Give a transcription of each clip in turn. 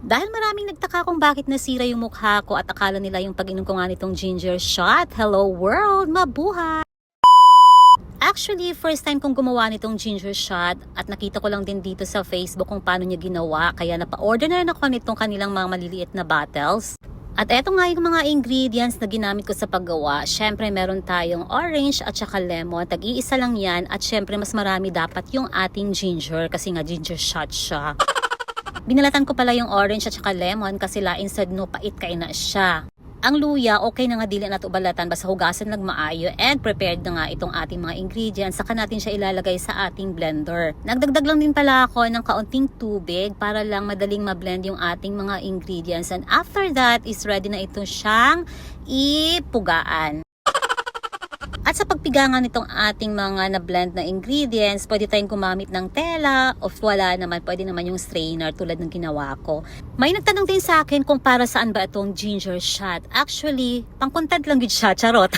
Dahil maraming nagtaka kung bakit nasira yung mukha ko at akala nila yung pag-inom ko nga nitong ginger shot. Hello world! Mabuhay! Actually, first time kong gumawa nitong ginger shot at nakita ko lang din dito sa Facebook kung paano niya ginawa. Kaya napa-order na rin ako nitong kanilang mga maliliit na bottles. At eto nga yung mga ingredients na ginamit ko sa paggawa. Syempre meron tayong orange at saka lemon. Tag-iisa lang yan at syempre mas marami dapat yung ating ginger kasi nga ginger shot siya. Binalatan ko pala yung orange at saka lemon kasi lain sa no pait kain na siya. Ang luya, okay na nga dili natin ubalatan basta hugasan lang maayo and prepared na nga itong ating mga ingredients. Saka natin siya ilalagay sa ating blender. Nagdagdag lang din pala ako ng kaunting tubig para lang madaling ma-blend yung ating mga ingredients. And after that is ready na ito siyang ipugaan. At sa pagpigangan nitong ating mga na-blend na ingredients, pwede tayong gumamit ng tela o wala naman, pwede naman yung strainer tulad ng ginawa ko. May nagtanong din sa akin kung para saan ba itong ginger shot. Actually, pang-content lang yun siya, charot.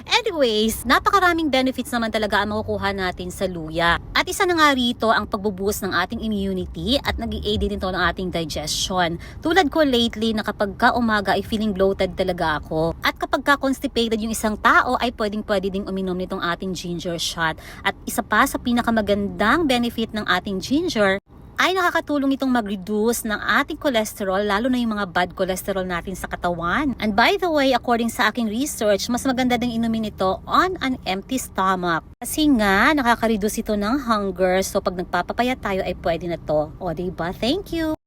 Anyways, napakaraming benefits naman talaga ang makukuha natin sa luya. At isa na nga rito ang pagbubuhos ng ating immunity at nag-i-aid din ito ng ating digestion. Tulad ko lately na kapag ka umaga ay feeling bloated talaga ako. At kapag ka constipated yung isang tao ay pwede ding uminom nitong ating ginger shot. At isa pa sa pinakamagandang benefit ng ating ginger ay nakakatulong itong mag-reduce ng ating cholesterol, lalo na yung mga bad cholesterol natin sa katawan. And by the way, according sa aking research, mas maganda ding inumin ito on an empty stomach. Kasi nga, nakaka-reduce ito ng hunger. So pag nagpapapayat tayo ay pwede na to. O diba? Thank you!